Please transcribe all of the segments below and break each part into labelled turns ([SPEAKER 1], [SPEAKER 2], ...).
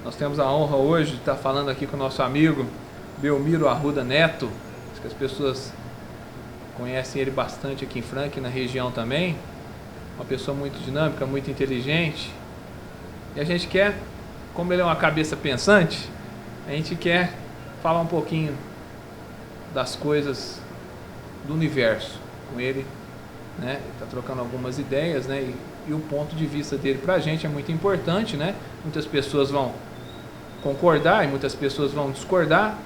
[SPEAKER 1] Nós temos a honra hoje de estar falando aqui com o nosso amigo Belmiro Arruda Neto. Acho que as pessoas conhecem ele bastante aqui em Franca e na região também. Uma pessoa muito dinâmica, muito inteligente. E a gente quer, como ele é uma cabeça pensante, a gente quer falar um pouquinho das coisas do universo com ele, né? Ele está trocando algumas ideias, né? E o ponto de vista dele para a gente é muito importante, né? Muitas pessoas vão concordar e muitas pessoas vão discordar,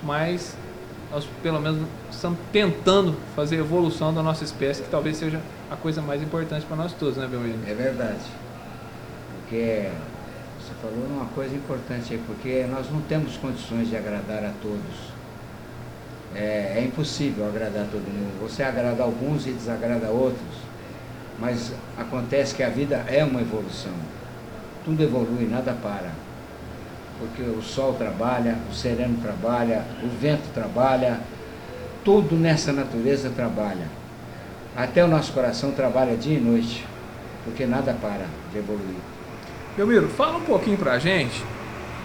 [SPEAKER 1] mas nós pelo menos estamos tentando fazer a evolução da nossa espécie, que talvez seja a coisa mais importante para nós todos, né, Belmiro?
[SPEAKER 2] É verdade, porque você falou uma coisa importante aí, porque nós não temos condições de agradar a todos. É impossível agradar todo mundo. Você agrada alguns e desagrada outros, mas acontece que a vida é uma evolução. Tudo evolui, nada para. Porque o sol trabalha, o sereno trabalha, o vento trabalha, tudo nessa natureza trabalha. Até o nosso coração trabalha dia e noite, porque nada para de evoluir.
[SPEAKER 1] Belmiro, fala um pouquinho pra gente,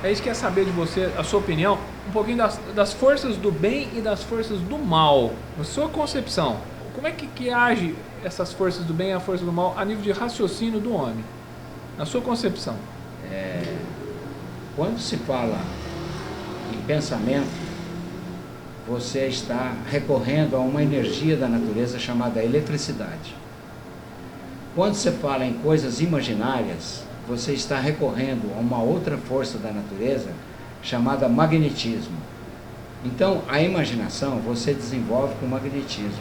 [SPEAKER 1] a gente quer saber de você, a sua opinião, um pouquinho das forças do bem e das forças do mal. Na sua concepção, como é que age essas forças do bem e a força do mal a nível de raciocínio do homem? Na sua concepção.
[SPEAKER 2] Quando se fala em pensamento, você está recorrendo a uma energia da natureza chamada eletricidade. Quando você fala em coisas imaginárias, você está recorrendo a uma outra força da natureza chamada magnetismo. Então, a imaginação você desenvolve com magnetismo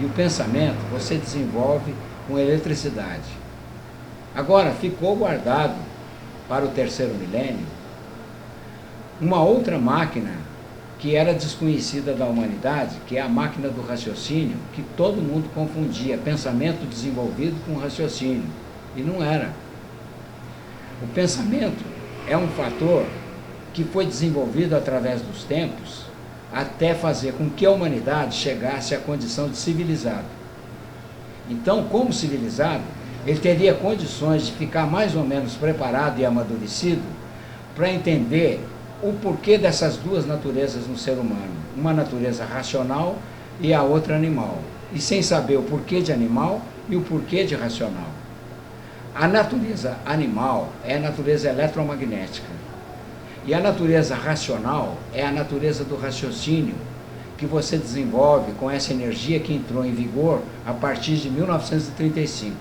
[SPEAKER 2] e o pensamento você desenvolve com eletricidade. Agora, ficou guardado para o terceiro milênio uma outra máquina que era desconhecida da humanidade, que é a máquina do raciocínio, que todo mundo confundia pensamento desenvolvido com raciocínio, e não era. O pensamento é um fator que foi desenvolvido através dos tempos até fazer com que a humanidade chegasse à condição de civilizado. Então, como civilizado, ele teria condições de ficar mais ou menos preparado e amadurecido para entender o porquê dessas duas naturezas no ser humano. Uma natureza racional e a outra animal. E sem saber o porquê de animal e o porquê de racional. A natureza animal é a natureza eletromagnética. E a natureza racional é a natureza do raciocínio, que você desenvolve com essa energia que entrou em vigor a partir de 1935,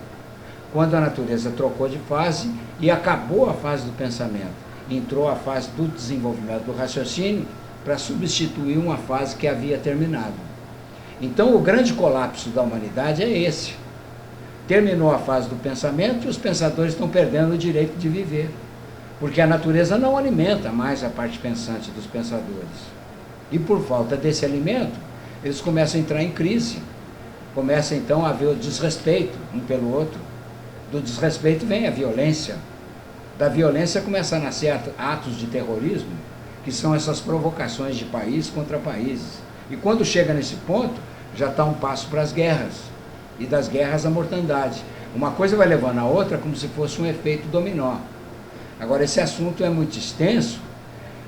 [SPEAKER 2] quando a natureza trocou de fase e acabou a fase do pensamento. Entrou a fase do desenvolvimento do raciocínio para substituir uma fase que havia terminado. Então, o grande colapso da humanidade é esse. Terminou a fase do pensamento e os pensadores estão perdendo o direito de viver, porque a natureza não alimenta mais a parte pensante dos pensadores. E por falta desse alimento, eles começam a entrar em crise. Começa então a haver o desrespeito um pelo outro. Do desrespeito vem a violência. Da violência começam a nascer atos de terrorismo, que são essas provocações de país contra países. E quando chega nesse ponto, já está um passo para as guerras. E das guerras a mortandade. Uma coisa vai levando a outra como se fosse um efeito dominó. Agora, esse assunto é muito extenso,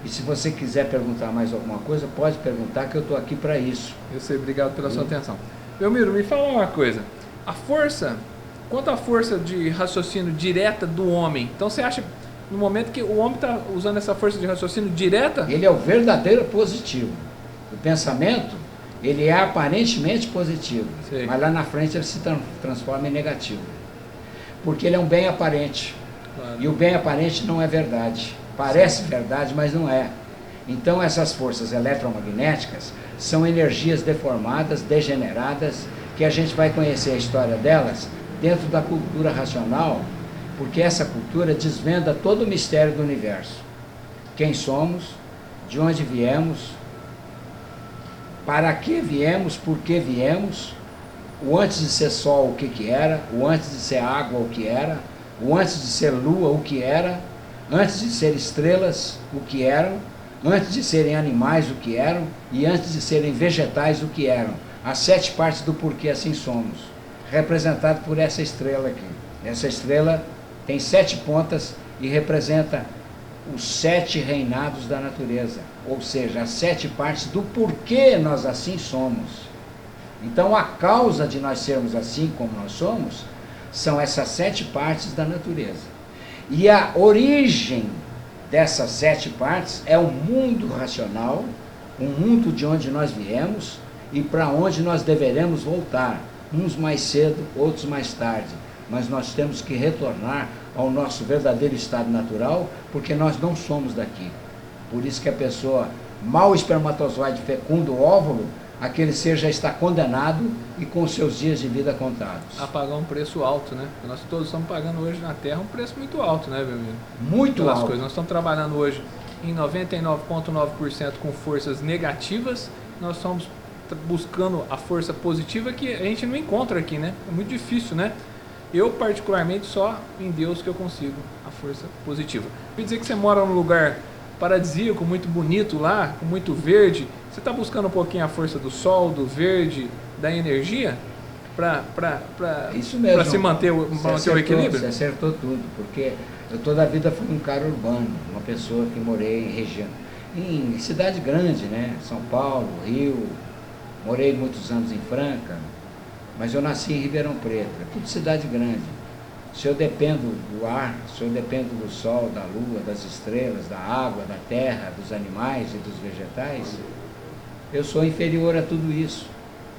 [SPEAKER 2] e se você quiser perguntar mais alguma coisa, pode perguntar, que eu estou aqui para isso.
[SPEAKER 1] Eu sei, obrigado pela sua atenção. Belmiro, me fala uma coisa. A força, quanto à força de raciocínio direta do homem, então você acha, no momento que o homem está usando essa força de raciocínio direta?
[SPEAKER 2] Ele é o verdadeiro positivo. O pensamento, ele é aparentemente positivo,
[SPEAKER 1] Sei.
[SPEAKER 2] mas lá na frente ele se transforma em negativo. Porque ele é um bem aparente.
[SPEAKER 1] Claro.
[SPEAKER 2] E o bem aparente não é verdade. Parece verdade, mas não é. Então essas forças eletromagnéticas são energias deformadas, degeneradas, que a gente vai conhecer a história delas dentro da cultura racional, porque essa cultura desvenda todo o mistério do universo. Quem somos, de onde viemos, para que viemos, por que viemos, o antes de ser sol o que era, o antes de ser água o que era, o antes de ser lua o que era, antes de ser estrelas o que eram, antes de serem animais o que eram e antes de serem vegetais o que eram. As 7 partes do porquê assim somos, representado por essa estrela aqui. Essa estrela tem 7 pontas e representa os 7 reinados da natureza, ou seja, as 7 partes do porquê nós assim somos. Então a causa de nós sermos assim como nós somos, são essas 7 partes da natureza. E a origem dessas 7 partes é o mundo racional, o mundo de onde nós viemos e para onde nós deveremos voltar, uns mais cedo, outros mais tarde. Mas nós temos que retornar ao nosso verdadeiro estado natural, porque nós não somos daqui. Por isso que a pessoa, mal o espermatozoide fecunda o óvulo, aquele ser já está condenado e com seus dias de vida contados.
[SPEAKER 1] A pagar um preço alto, né? Nós todos estamos pagando hoje na Terra um preço muito alto, né, meu amigo?
[SPEAKER 2] Muito alto.
[SPEAKER 1] Coisas. Nós estamos trabalhando hoje em 99,9% com forças negativas, nós estamos buscando a força positiva que a gente não encontra aqui, né? É muito difícil, né? Eu, particularmente, só em Deus que eu consigo a força positiva. Quer dizer que você mora num lugar paradisíaco, muito bonito lá, com muito verde. Você está buscando um pouquinho a força do sol, do verde, da energia para se manter o equilíbrio?
[SPEAKER 2] Você acertou tudo, porque eu toda a vida fui um cara urbano, uma pessoa que morei em região, em cidade grande, né? São Paulo, Rio, morei muitos anos em Franca, mas eu nasci em Ribeirão Preto, é tudo cidade grande. Se eu dependo do ar, se eu dependo do sol, da lua, das estrelas, da água, da terra, dos animais e dos vegetais, eu sou inferior a tudo isso.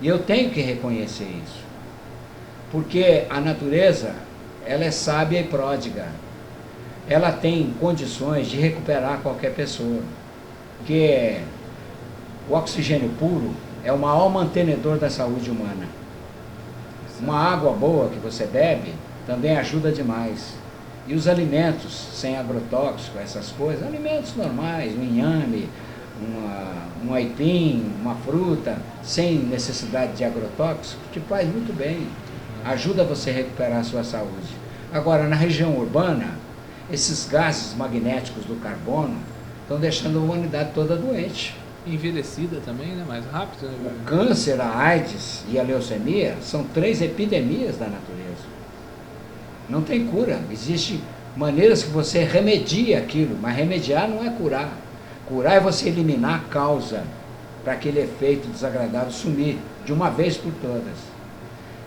[SPEAKER 2] E eu tenho que reconhecer isso. Porque a natureza, ela é sábia e pródiga. Ela tem condições de recuperar qualquer pessoa. Porque o oxigênio puro é o maior mantenedor da saúde humana. Uma água boa que você bebe também ajuda demais. E os alimentos sem agrotóxico, essas coisas, alimentos normais, um inhame, um aipim, uma fruta, sem necessidade de agrotóxico, te faz muito bem. Ajuda você a recuperar a sua saúde. Agora, na região urbana, esses gases magnéticos do carbono estão deixando a humanidade toda doente.
[SPEAKER 1] Envelhecida também, né? Mais rápido. Né?
[SPEAKER 2] O câncer, a AIDS e a leucemia são 3 epidemias da natureza. Não tem cura. Existem maneiras que você remedia aquilo, mas remediar não é curar. Curar é você eliminar a causa para aquele efeito desagradável sumir de uma vez por todas.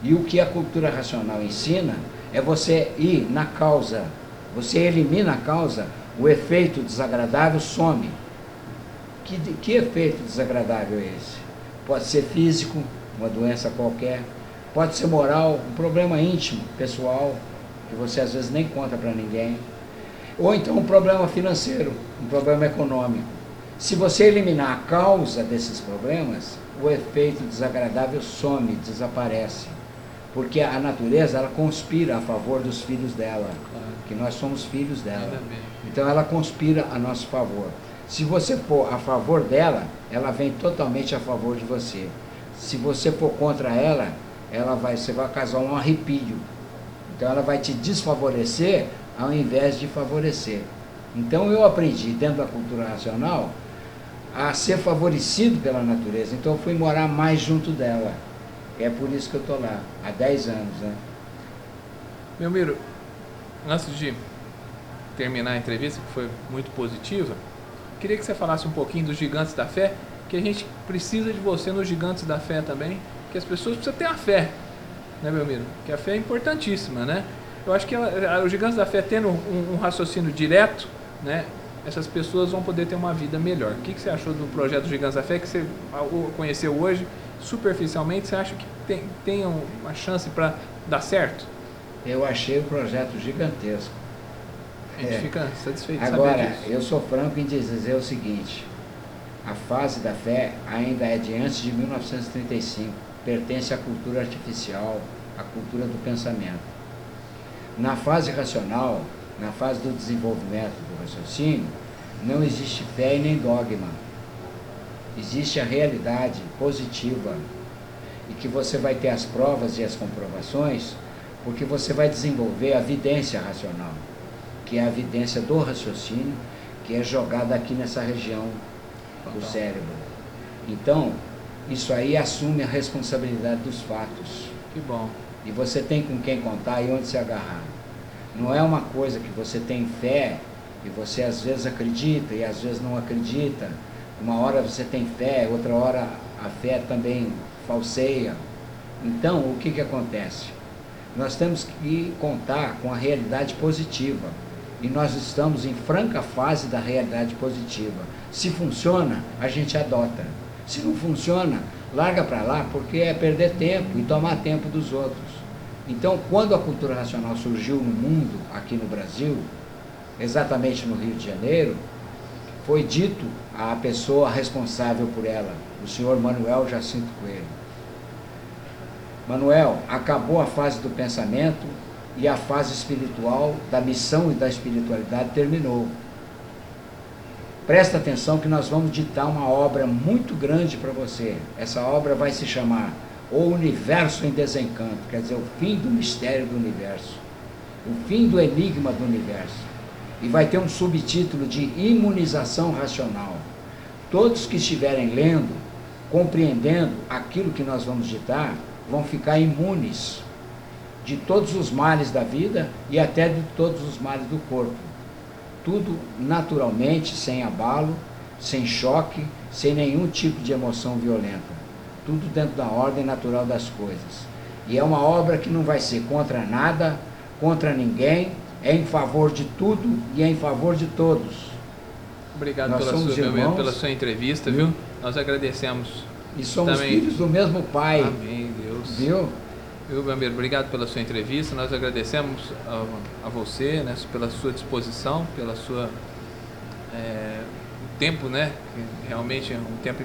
[SPEAKER 2] E o que a cultura racional ensina é você ir na causa. Você elimina a causa, o efeito desagradável some. Que efeito desagradável é esse? Pode ser físico, uma doença qualquer, pode ser moral, um problema íntimo, pessoal, que você às vezes nem conta para ninguém, ou então um problema financeiro, um problema econômico. Se você eliminar a causa desses problemas, o efeito desagradável some, desaparece, porque a natureza, ela conspira a favor dos filhos dela, que nós somos filhos dela, então ela conspira a nosso favor. Se você for a favor dela, ela vem totalmente a favor de você. Se você for contra ela, você vai causar um arrepio. Então ela vai te desfavorecer ao invés de favorecer. Então eu aprendi dentro da cultura racional a ser favorecido pela natureza. Então eu fui morar mais junto dela. É por isso que eu estou lá, há 10 anos. Né?
[SPEAKER 1] Meu Miro, antes de terminar a entrevista, que foi muito positiva, queria que você falasse um pouquinho dos Gigantes da Fé, que a gente precisa de você nos Gigantes da Fé também, que as pessoas precisam ter a fé, né, meu amigo? Que a fé é importantíssima, né? Eu acho que os Gigantes da Fé tendo um raciocínio direto, né, essas pessoas vão poder ter uma vida melhor. O que você achou do projeto dos Gigantes da Fé, que você conheceu hoje, superficialmente, você acha que tem uma chance para dar certo?
[SPEAKER 2] Eu achei o projeto gigantesco.
[SPEAKER 1] A gente fica satisfeito de
[SPEAKER 2] Agora,
[SPEAKER 1] saber disso.
[SPEAKER 2] eu sou franco em dizer o seguinte, a fase da fé ainda é de antes de 1935, pertence à cultura artificial, à cultura do pensamento. Na fase racional, na fase do desenvolvimento do raciocínio, não existe fé e nem dogma. Existe a realidade positiva, e que você vai ter as provas e as comprovações, porque você vai desenvolver a vidência racional, que é a evidência do raciocínio, que é jogada aqui nessa região do cérebro. Então, isso aí assume a responsabilidade dos fatos.
[SPEAKER 1] Que bom.
[SPEAKER 2] E você tem com quem contar e onde se agarrar. Não é uma coisa que você tem fé E você às vezes acredita e às vezes não acredita. Uma hora você tem fé, outra hora a fé também falseia. Então, o que acontece? Nós temos que contar com a realidade positiva. E nós estamos em franca fase da realidade positiva. Se funciona, a gente adota. Se não funciona, larga para lá, porque é perder tempo e tomar tempo dos outros. Então, quando a cultura racional surgiu no mundo, aqui no Brasil, exatamente no Rio de Janeiro, foi dito à pessoa responsável por ela, o senhor Manuel Jacinto Coelho: Manuel, acabou a fase do pensamento e a fase espiritual, da missão e da espiritualidade terminou. Presta atenção que nós vamos ditar uma obra muito grande para você. Essa obra vai se chamar O Universo em Desencanto, quer dizer, o fim do mistério do universo, o fim do enigma do universo. E vai ter um subtítulo de Imunização Racional. Todos que estiverem lendo, compreendendo aquilo que nós vamos ditar, vão ficar imunes de todos os males da vida e até de todos os males do corpo. Tudo naturalmente, sem abalo, sem choque, sem nenhum tipo de emoção violenta. Tudo dentro da ordem natural das coisas. E é uma obra que não vai ser contra nada, contra ninguém, é em favor de tudo e é em favor de todos.
[SPEAKER 1] Obrigado pela sua entrevista, viu? Nós agradecemos.
[SPEAKER 2] E somos também filhos do mesmo Pai.
[SPEAKER 1] Amém, Deus.
[SPEAKER 2] Viu?
[SPEAKER 1] Viu, Belmiro? Obrigado pela sua entrevista. Nós agradecemos a você, né, pela sua disposição, pela sua tempo, né? Que realmente é um tempo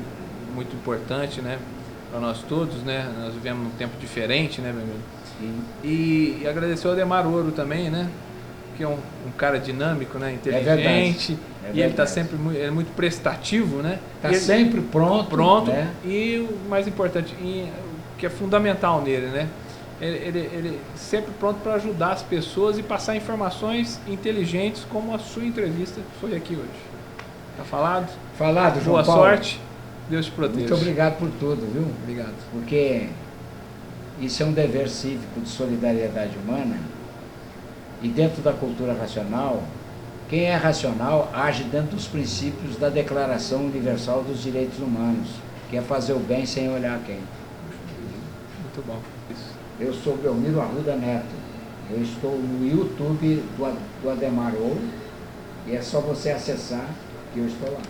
[SPEAKER 1] muito importante, né, para nós todos, né? Nós vivemos um tempo diferente, né, Belmiro?
[SPEAKER 2] Sim.
[SPEAKER 1] E agradecer ao Ademar Ouro também, né? Que é um cara dinâmico, né? Inteligente. E ele está sempre muito prestativo, né?
[SPEAKER 2] Está sempre pronto. Né?
[SPEAKER 1] E o mais importante, que é fundamental nele, né? Ele sempre pronto para ajudar as pessoas e passar informações inteligentes, como a sua entrevista foi aqui hoje. Tá falado?
[SPEAKER 2] Falado, João
[SPEAKER 1] Paulo. Boa sorte. Deus te proteja.
[SPEAKER 2] Muito obrigado por tudo, viu?
[SPEAKER 1] Obrigado.
[SPEAKER 2] Porque isso é um dever cívico de solidariedade humana. E dentro da cultura racional, quem é racional age dentro dos princípios da Declaração Universal dos Direitos Humanos, que é fazer o bem sem olhar quem.
[SPEAKER 1] Muito bom. Isso.
[SPEAKER 2] Eu sou Belmiro Arruda Neto. Eu estou no YouTube do Ademar Ouro e é só você acessar que eu estou lá.